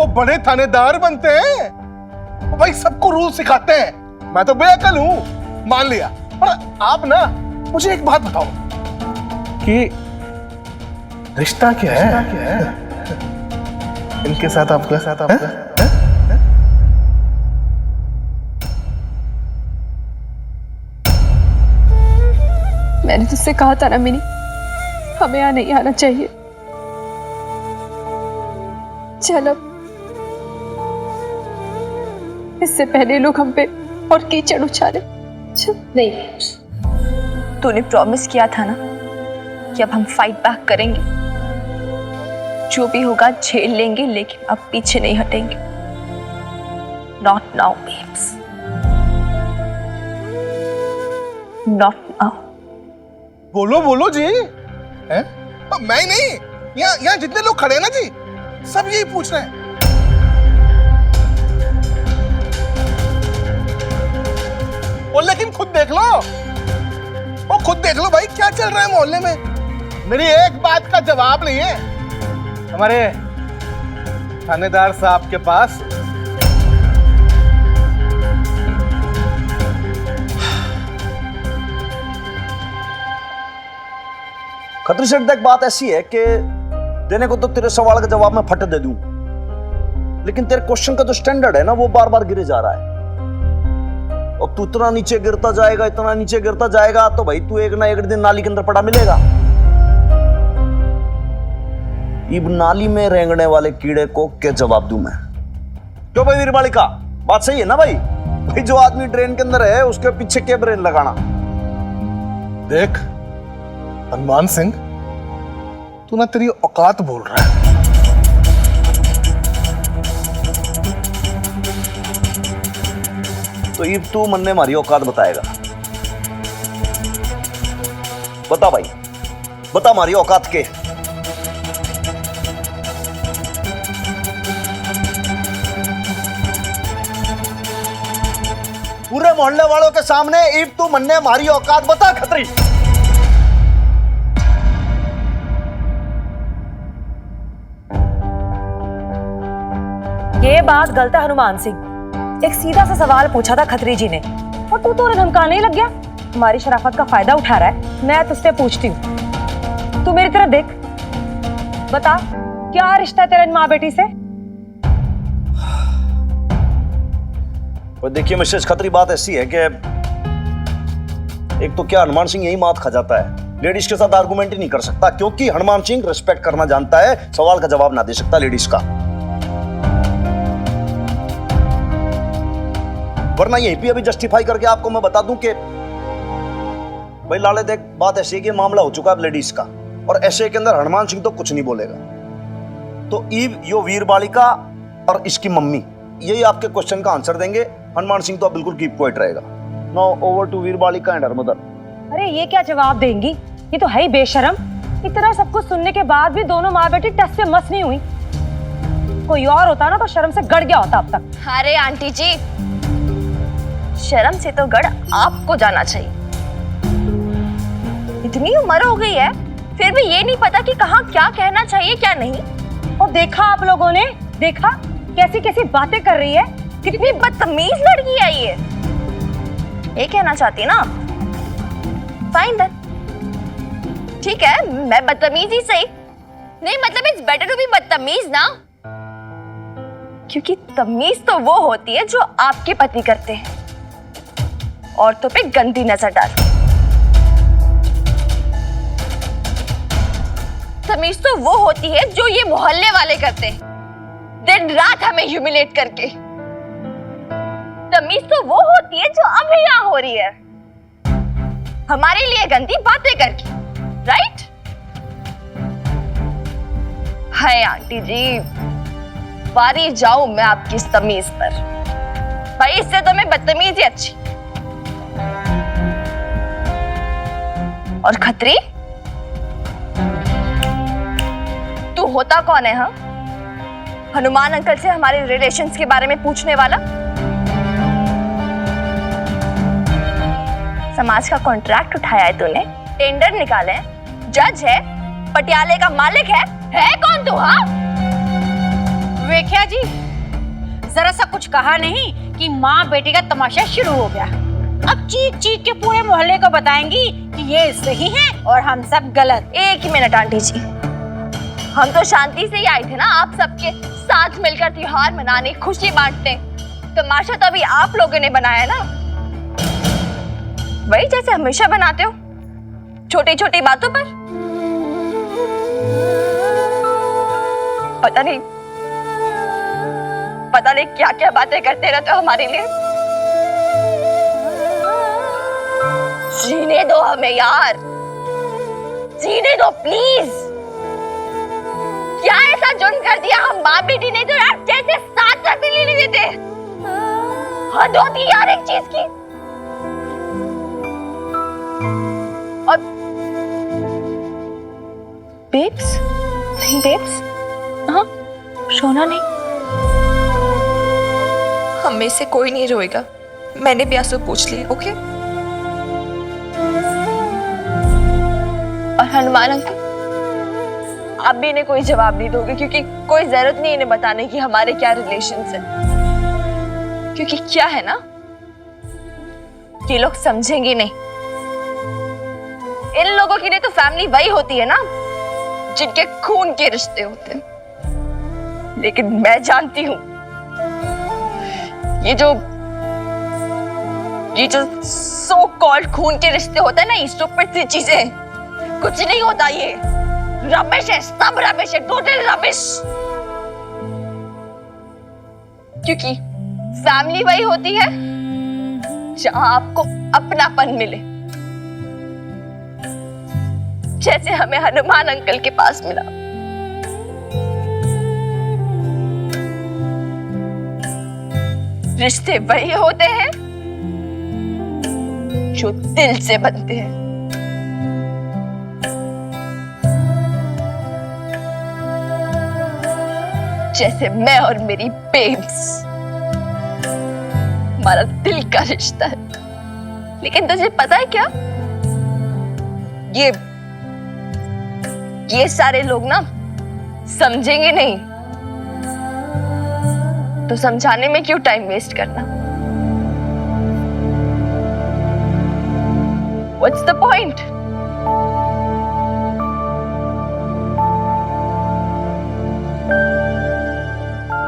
वो बड़े थानेदार बनते हैं, वो भाई सबको रूल सिखाते हैं। मैं तो बेअकल हूं, मान लिया, पर आप ना मुझे एक बात बताओ कि रिश्ता क्या है इनके साथ आपका? मैंने तुझसे कहा था ना मिनी, हमें यहाँ नहीं आना चाहिए। चल अब, इससे पहले लोग हम पे और कीचड़ उछाले। नहीं, तूने प्रॉमिस किया था ना कि अब हम फाइट बैक करेंगे। जो भी होगा झेल लेंगे, लेकिन अब पीछे नहीं हटेंगे। Not now babes, not now. बोलो बोलो जी, हैं? मैं ही नहीं, यहाँ जितने लोग खड़े हैं ना जी, सब यही पूछ रहे हैं। और लेकिन खुद देख लो, वो खुद देख लो भाई क्या चल रहा है मोहल्ले में। मेरी एक बात का जवाब नहीं है हमारे थानेदार साहब के पास। खत्री सेठ, देख बात ऐसी है कि देने को तो तेरे सवाल का जवाब मैं फट दे दूं, लेकिन तेरे क्वेश्चन का जो स्टैंडर्ड है ना वो बार बार गिरे जा रहा है। और तू इतना नीचे गिरता जाएगा तो भाई तू एक ना एक दिन नाली के अंदर पड़ा मिलेगा। इब नाली में रेंगने वाले कीड़े को क्या जवाब दूं मैं? क्यों भाई वीरबालिका, बात सही है ना भाई? भाई जो आदमी ड्रेन के अंदर है उसके पीछे क्या ब्रेन लगाना? देख हनुमान सिंह, तू ना तेरी औकात बोल रहा है। तो इब तू मन ने मारी औकात बताएगा। बता भाई, बता मारी औकात के। पूरे मोहल्ले वालों के सामने इब तू मन ने मारी औकात बता खत्री। ये बात गलत है हनुमान सिंह। एक सीधा सा सवाल पूछा था खत्री जी ने और तू तो उन्हें धमकाने ही लग गया। हमारी शराफत का फायदा उठा रहा है। मैं तुझसे पूछती हूँ, तू मेरी तरफ देख, बता क्या रिश्ता है तेरा इन माँ बेटी से? और देखिए मिसेस खत्री, बात ऐसी है कि एक तो क्या हनुमान सिंह यही मात खा जाता है, लेडीज के साथ आर्गुमेंट ही नहीं कर सकता, क्योंकि हनुमान सिंह रिस्पेक्ट करना जानता है, सवाल का जवाब ना दे सकता लेडीज का। वरना यहीं पे अभी जस्टिफाई करके आपको मैं बता दूं कि भाई लाले देख, बात ऐसी है कि मामला हो चुका है लेडीज का, और ऐसे के अंदर हनुमान सिंह तो कुछ नहीं बोलेगा। तो ईव, यो वीरबालिका और इसकी मम्मी यही आपके क्वेश्चन का आंसर देंगे। हनुमान सिंह तो बिल्कुल कीप क्वाइट रहेगा। Now over to Veerbalika and her mother. अरे ये क्या जवाब देंगी? ये तो है ही बेशरम। इतना सब कुछ सुनने के बाद भी दोनों माँ बेटी टस से मस नहीं हुई। कोई और होता ना तो शर्म से गड़ गया होता अब तक। अरे आंटी जी, शर्म से तो गड़ आपको जाना चाहिए। इतनी उम्र हो गई है फिर भी ये नहीं पता कि कहाँ क्या कहना चाहिए क्या नहीं। और देखा आप लोगों ने, देखा कैसी कैसी बातें कर रही है। कितनी बदतमीज लड़की है ये कहना चाहती ना? फाइन देन, ठीक है, मैं बदतमीज ही सही। नहीं मतलब इट्स बेटर टू बी बदतमीज ना, क्योंकि तमीज तो वो होती है जो आपके पति करते हैं, औरतों पे गंदी नजर डाल। तमीज तो वो होती है जो ये मोहल्ले वाले करते हैं, दिन रात हमें ह्यूमिलेट करके। तमीज तो वो होती है जो अभी यहाँ हो रही है, हमारे लिए गंदी बातें करके, राइट? हाय आंटी जी, बारी जाऊं मैं आपकी इस तमीज पर। भाई इससे तो मैं बदतमीज ही अच्छी। और खत्री, तू होता कौन है? हाँ, हनुमान अंकल से हमारे रिलेशंस के बारे में पूछने वाला? समाज का कॉन्ट्रैक्ट उठाया है तूने, टेंडर निकाले हैं, जज है, पटियाले का मालिक है कौन तू? हाँ, वेख्या जी, जरा सा कुछ कहा नहीं कि माँ बेटी का तमाशा शुरू हो गया। अब चीख चीख के पूरे मोहल्ले को बताएंगी कि ये सही है और हम सब गलत। एक ही मिनट आंटी जी, हम तो शांति से ही आए थे ना, आप सबके साथ मिलकर त्योहार मनाने, खुशी बांटने। तमाशा तो अभी आप लोगों ने बनाया ना, वही जैसे हमेशा बनाते हो, छोटी छोटी बातों पर। पता नहीं क्या क्या बातें करते रहते हो हमारे लिए। जीने दो हमें यार, जीने दो प्लीज। क्या ऐसा जुर्म कर दिया हम माँ बेटी ने जो यार जैसे साथ साथ ले लिए थे? हद होती यार एक चीज की। और बेब्स, नहीं बेब्स, हाँ रोना नहीं। हम में से कोई नहीं रोएगा, मैंने भी आंसू पूछ लिए। ओके? और हनुमान अंकल, आप भी इन्हें कोई जवाब नहीं दोगे, क्योंकि कोई जरूरत नहीं इन्हें बताने की हमारे क्या रिलेशंस हैं। क्योंकि क्या है ना, ये लोग समझेंगे नहीं। इन लोगों के लिए तो फैमिली वही होती है ना जिनके खून के रिश्ते होते हैं। लेकिन मैं जानती हूं ये जो सो कॉल्ड खून के रिश्ते होते हैं ना, ये स्टूपिड सी चीजें, कुछ नहीं होता। ये रबिश है, सब रबिश है, टोटल रबिश। क्योंकि फैमिली वही होती है जहां आपको अपनापन मिले, जैसे हमें हनुमान अंकल के पास मिला। रिश्ते वही होते हैं जो दिल से बनते हैं। जैसे मैं और मेरी बेब्स, हमारा दिल का रिश्ता है। लेकिन तुझे पता है क्या, ये सारे लोग ना समझेंगे नहीं, तो समझाने में क्यों टाइम वेस्ट करना? What's the point?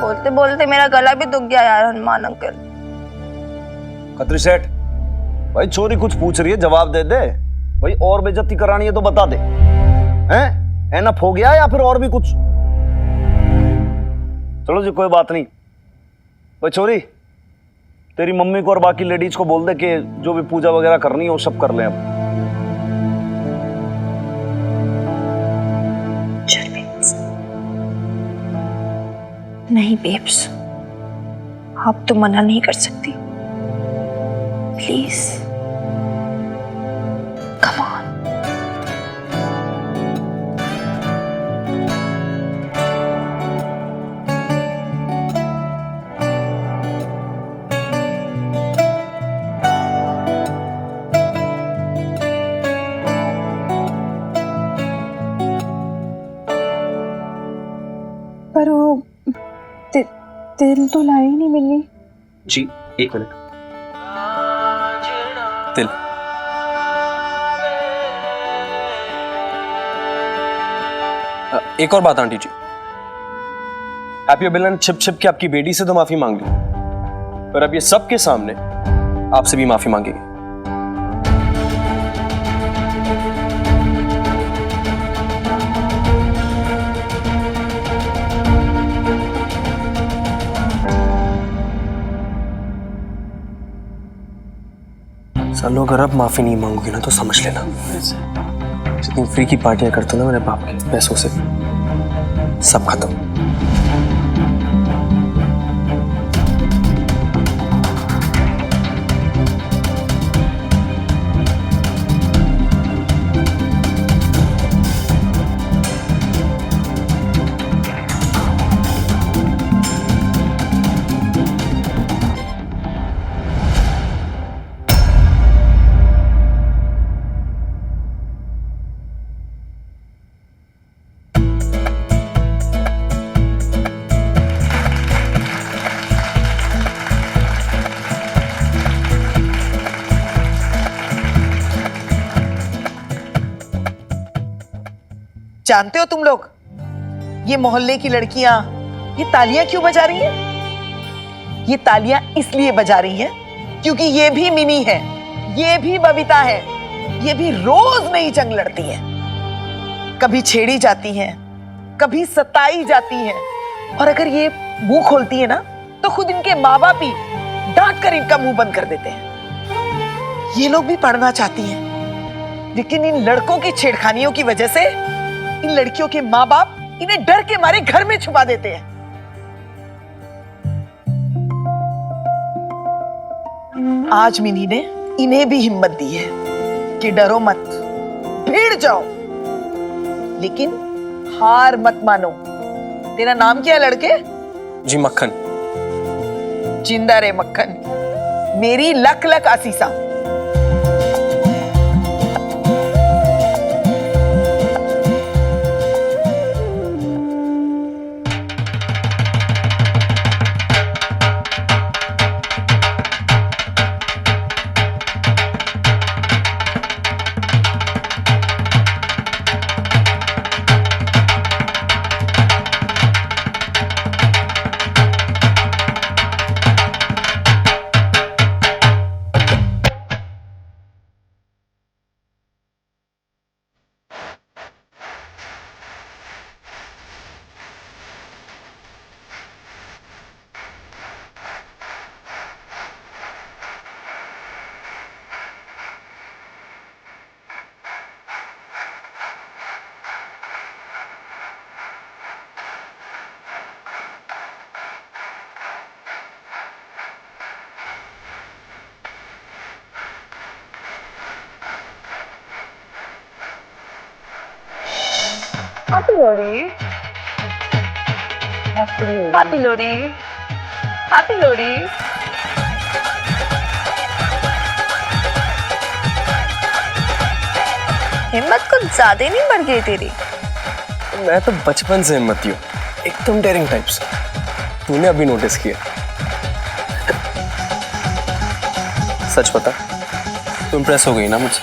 बोलते बोलते मेरा गला भी दुख गया यार हनुमान अंकल। खत्री सेठ, भाई छोरी कुछ पूछ रही है, जवाब दे दे भाई। और बेइज्जती करानी है तो बता दे। हैं? एनफ हो गया या फिर और भी कुछ? चलो जी कोई बात नहीं। भाई छोरी, तेरी मम्मी को और बाकी लेडीज को बोल दे कि जो भी पूजा वगैरह करनी है वो सब कर लें अब। नहीं बेब्स, आप तो मना नहीं कर सकती। Please come on. पर वो तिल तो लाई नहीं मिली। जी एक मिनट। तिल एक और बात आंटी जी, हैप्पी अभिलन छिप छिप के आपकी बेटी से तो माफी मांग ली, पर अब ये सबके सामने आपसे भी माफी मांगेगी। सालों अगर अब माफी नहीं मांगोगी ना तो समझ लेना, जितनी फ्री की पार्टियां करते ना मेरे बाप के पैसों से, सब खत्म। जानते हो तुम लोग ये मोहल्ले की लड़कियां ये तालियां क्यों बजा रही हैं? ये तालियां इसलिए बजा रही हैं क्योंकि ये भी मिनी है, ये भी बबीता है, ये भी रोज नई जंग लड़ती हैं। कभी छेड़ी जाती हैं, कभी सताई जाती हैं, और अगर ये मुंह खोलती है ना तो खुद इनके माँ बाप ही डांट कर इनका मुंह बंद कर देते हैं। ये लोग भी पढ़ना चाहती हैं, लेकिन इन लड़कों की छेड़खानियों की वजह से इन लड़कियों के माँ बाप इन्हें डर के मारे घर में छुपा देते हैं। आज मिनी ने इन्हें भी हिम्मत दी है कि डरो मत, भीड़ जाओ, लेकिन हार मत मानो। तेरा नाम क्या है लड़के? जी मक्खन। जिंदा रे मक्खन, मेरी लख लख आसीसा। Happy Lodi. Happy Lodi. Happy Lodi. हिम्मत कुछ ज्यादा नहीं बढ़ गई तेरी। मैं तो बचपन से हिम्मती हूँ, एकदम डेयरिंग टाइप्स। तूने अभी नोटिस किया? सच बता, तू इम्प्रेस हो गई ना मुझसे?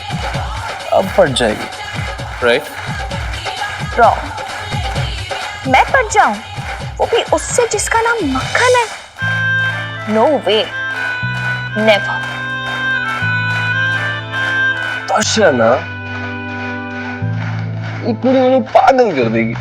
अब पट जाएगी, राइट? रॉन्ग। मैं पट जाऊं, वो भी उससे जिसका नाम मक्खन है? नो वे, नेवर। तोशना, ये पूरी मुझे पागल कर देगी।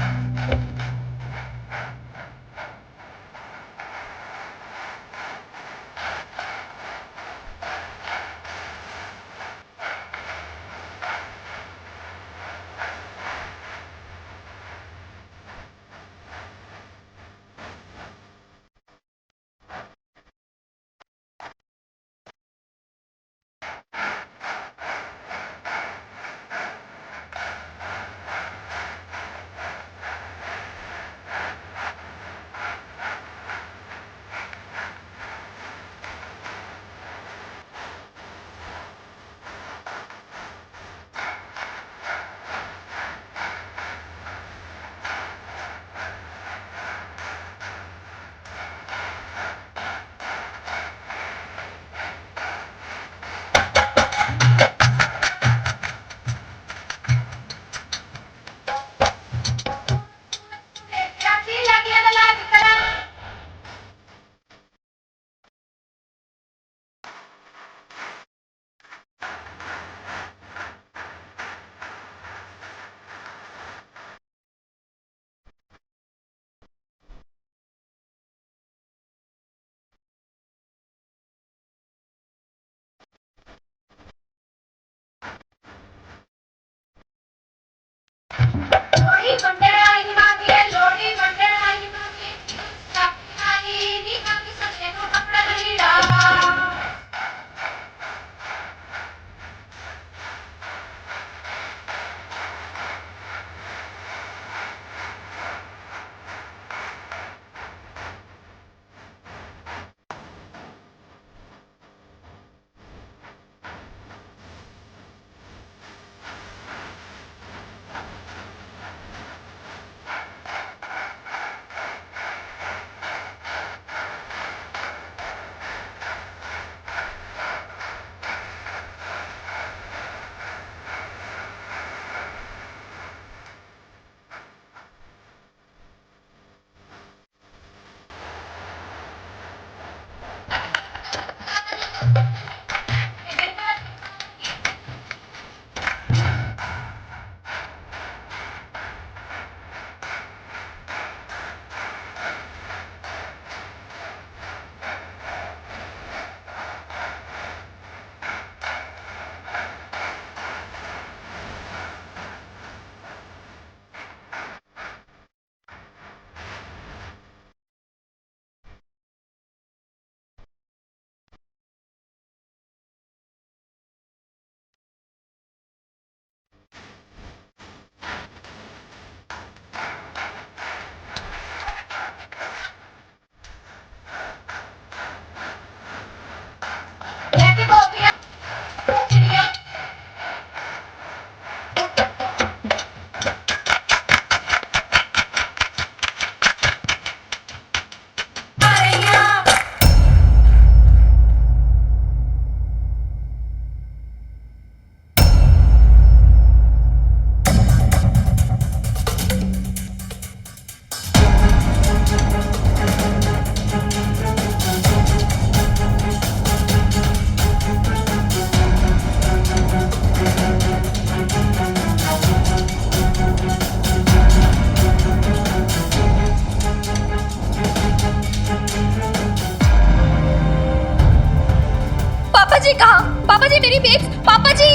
जी मेरी बेब्स, पापा जी,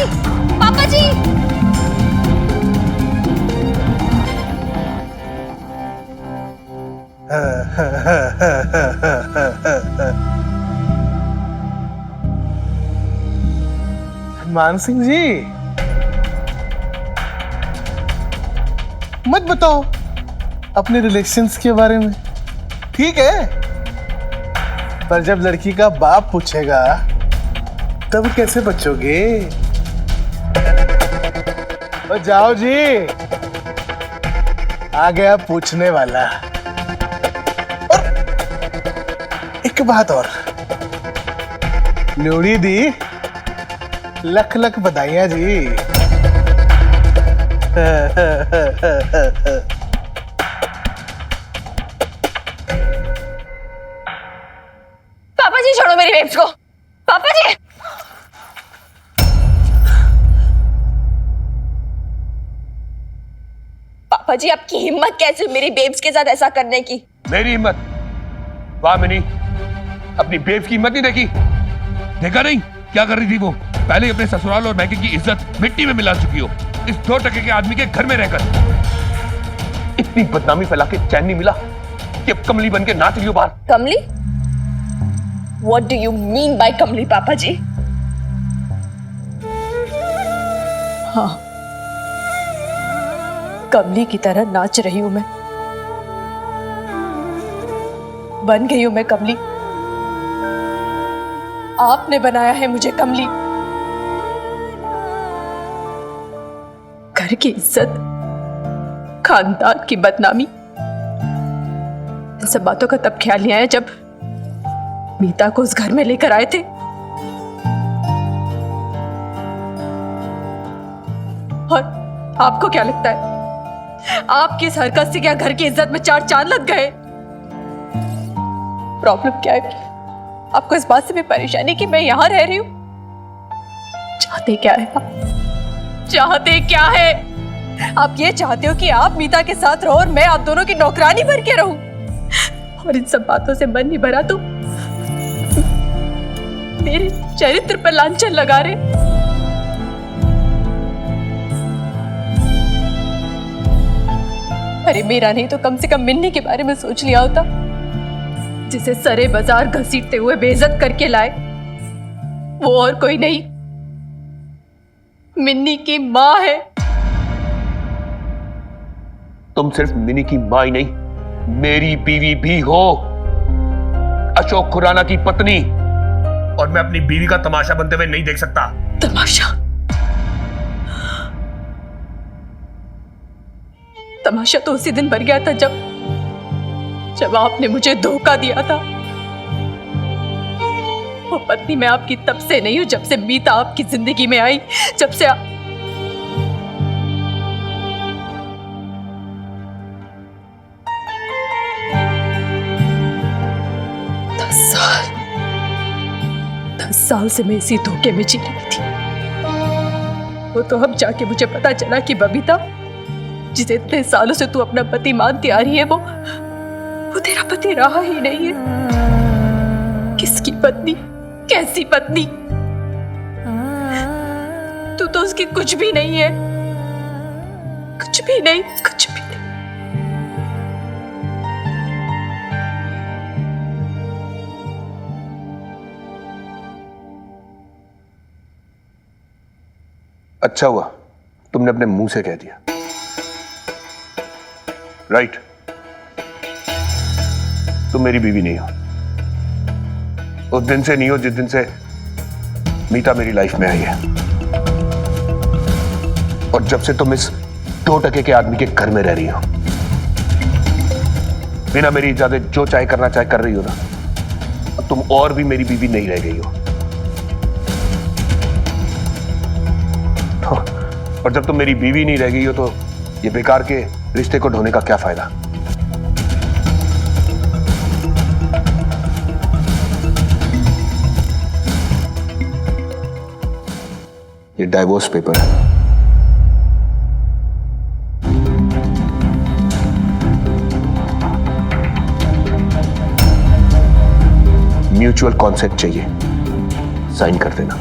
पापा जी। मान सिंह जी, मत बताओ अपने रिलेशंस के बारे में, ठीक है? पर जब लड़की का बाप पूछेगा तब कैसे बचोगे? और जाओ जी, आ गया पूछने वाला। और एक बात और, लोड़ी दी, लख लख बधाइयां जी। पापा जी छोड़ो मेरी बेब्स को, पापा जी। पापा जी आपकी हिम्मत कैसे मेरी बेब्स के साथ ऐसा करने की? मेरी हिम्मत? वाह मिनी, अपनी बेब्स की हिम्मत नहीं देखी? देखा नहीं क्या कर रही थी वो? पहले ही अपने ससुराल और मैके की इज्जत मिट्टी में मिला चुकी हो, इस 2 टके के आदमी के घर में रहकर। इतनी बदनामी फैला के चैन नहीं मिला कि अब कमली बन के नाच रही हो बाहर। कमली? What do you mean by कमली पापा जी? हाँ, कमली की तरह नाच रही हूं मैं, बन गई हूं मैं कमली। आपने बनाया है मुझे कमली। घर की इज्जत, खानदान की बदनामी, इन सब बातों का तब ख्याल नहीं आया जब मीता को उस घर में लेकर आए थे। और आपको क्या लगता है आपकी इस हरकत से क्या घर की इज्जत में 4 चांद लग गए? प्रॉब्लम क्या है आपको इस बात से भी परेशानी कि मैं यहां रह रही हूं? चाहते क्या है आप? चाहते क्या है आप? ये चाहते हो कि आप मीता के साथ रहो और मैं आप दोनों की नौकरानी बन के रहूं? और इन सब बातों से मन नहीं भरा तो मेरे चरित्र पर लांछन लगा रहे। अरे मेरा नहीं तो कम से कम मिन्नी के बारे में सोच लिया होता, जिसे सरे बाजार घसीटते हुए बेइज्जत करके लाए। वो और कोई नहीं, मिन्नी की माँ है। तुम सिर्फ मिनी की मां ही नहीं, मेरी बीवी भी हो, अशोक खुराना की पत्नी। और मैं अपनी बीवी का तमाशा बनते हुए नहीं देख सकता। तमाशा? तमाशा तो उसी दिन बन गया था जब आपने मुझे धोखा दिया था। वो पत्नी मैं आपकी तब से नहीं हूं जब से मीता आपकी जिंदगी में आई, जब से 10 साल से मैं इसी धोखे में जी रही थी। वो तो अब जाके मुझे पता चला कि बबीता, जिसे इतने सालों से तू अपना पति मानती आ रही है, वो तेरा पति रहा ही नहीं है। किसकी पत्नी? कैसी पत्नी? तू तो उसकी कुछ भी नहीं है, कुछ भी नहीं, कुछ भी नहीं। अच्छा हुआ तुमने अपने मुंह से कह दिया। राइट, तुम मेरी बीवी नहीं हो। उस दिन से नहीं हो जिस दिन से मीता मेरी लाइफ में आई है, और जब से तुम इस 2 टके के आदमी के घर में रह रही हो, बिना मेरी इजाजत जो चाहे करना चाहे कर रही हो ना, अब तुम और भी मेरी बीवी नहीं रह गई हो। और जब तुम मेरी बीवी नहीं रह गई हो तो ये बेकार के रिश्ते को ढोने का क्या फायदा? ये डाइवोर्स पेपर है। म्यूचुअल कॉन्सेंट चाहिए, साइन कर देना।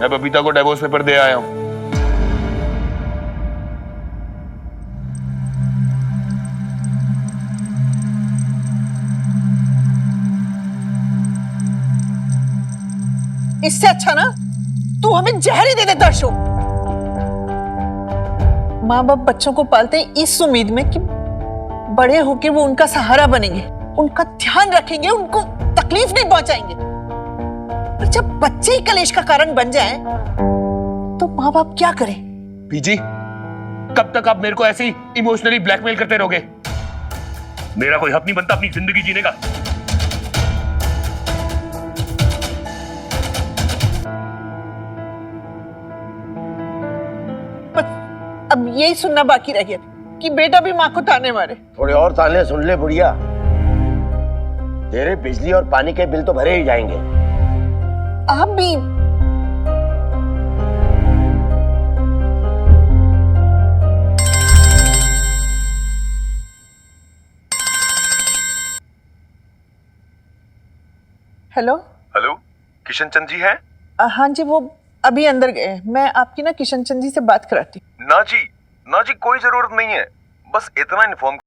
मैं बबीता को डिवोर्स पेपर दे आया हूं। इससे अच्छा ना तू हमें जहर ही दे दे दर्शो। माँ बाप बच्चों को पालते हैं इस उम्मीद में कि बड़े होके वो उनका सहारा बनेंगे, उनका ध्यान रखेंगे, उनको तकलीफ नहीं पहुंचाएंगे। और जब बच्चे ही कलेश का कारण बन जाएं, तो माँ बाप क्या करें? बीजी, कब तक आप मेरे को ऐसे ही इमोशनली ब्लैकमेल करते रहोगे? मेरा कोई हक नहीं बनता अपनी जिंदगी जीने का। अब यही सुनना बाकी रह गया कि बेटा भी माँ को ताने मारे। थोड़े और ताने सुन ले बुढ़िया, तेरे बिजली और पानी के बिल तो भरे ही जाएंगे। आप भी हेलो हेलो, किशन चंद जी हैं? हाँ जी, वो अभी अंदर गए हैं। मैं आपकी ना किशन चंद जी से बात कराती हूँ। ना जी कोई जरूरत नहीं है, बस इतना इन्फॉर्म।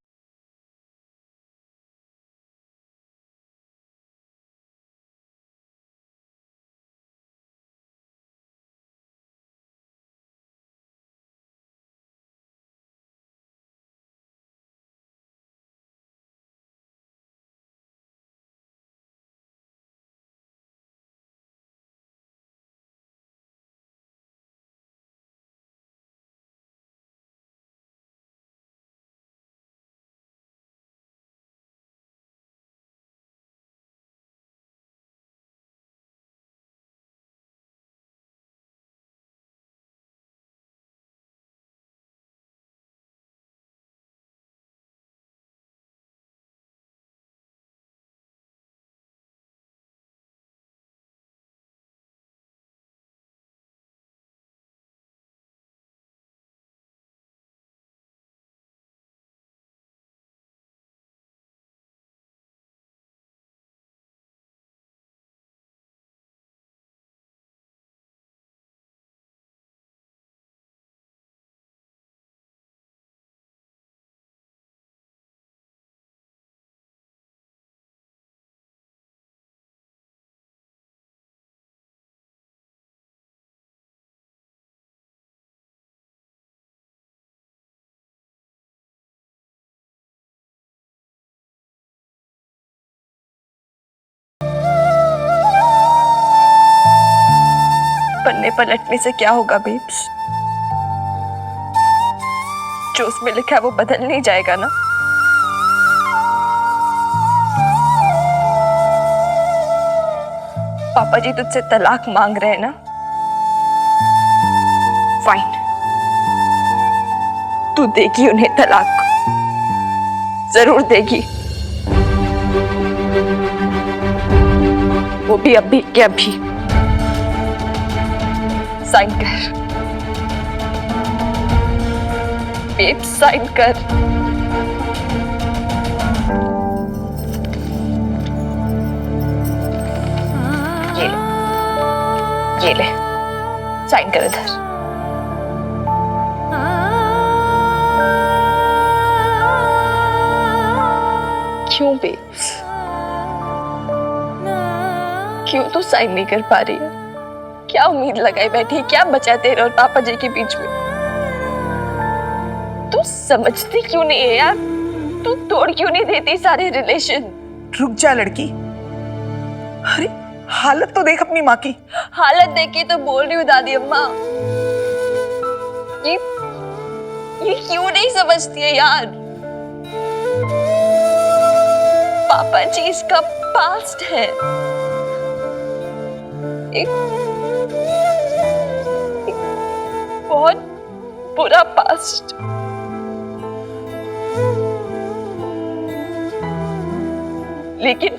पन्ने पलटने से क्या होगा बेब्स? जो उसमें लिखा है वो बदल नहीं जाएगा ना। पापा जी तुझसे तलाक मांग रहे हैं ना? फाइन, तू देगी उन्हें तलाक, जरूर देगी। वो भी अभी के अभी। साइन कर बेब, साइन कर। ये ले साइन कर इधर। क्यों बेब्स, क्यों तू साइन नहीं कर पा रही है? क्या उम्मीद लगाई बैठी? क्या बचा तेरे और पापा जी के बीच में? तू समझती क्यों नहीं है यार? तू तोड़ क्यों नहीं देती सारे रिलेशन? रुक जा लड़की, अरे हालत तो देख अपनी माँ की। हालत देख के तो बोल रही हूँ दादी अम्मा। ये क्यों नहीं समझती है यार? पापा जी इसका पास्ट है, एक बहुत बुरा पास्ट। लेकिन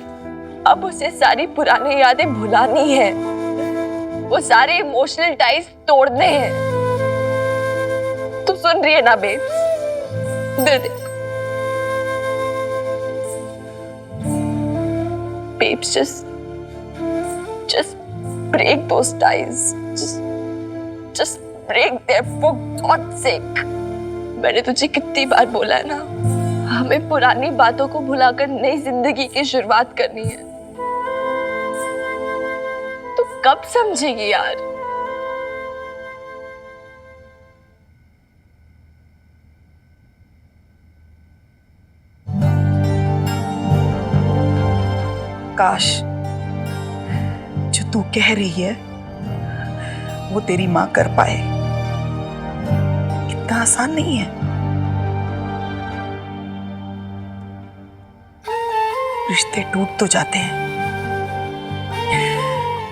अब उसे सारी पुरानी यादें भुलानी है, वो सारे इमोशनल टाइज तोड़ने हैं। तू सुन रही है ना babes? They they babes, just break those ties. Just Just break there for God's sake. मैंने तुझे कितनी बार बोला है ना, हमें पुरानी बातों को भुलाकर नई जिंदगी की शुरुआत करनी है। तू कब समझेगी यार? काश जो तू कह रही है वो तेरी मां कर पाए। इतना आसान नहीं है। रिश्ते टूट तो जाते हैं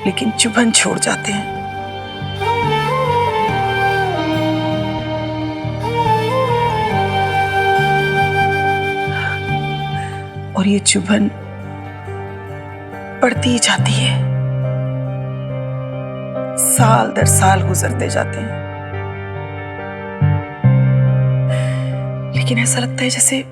लेकिन चुभन छोड़ जाते हैं। और ये चुभन बढ़ती ही जाती है, साल दर साल गुजरते जाते हैं, लेकिन ऐसा लगता है जैसे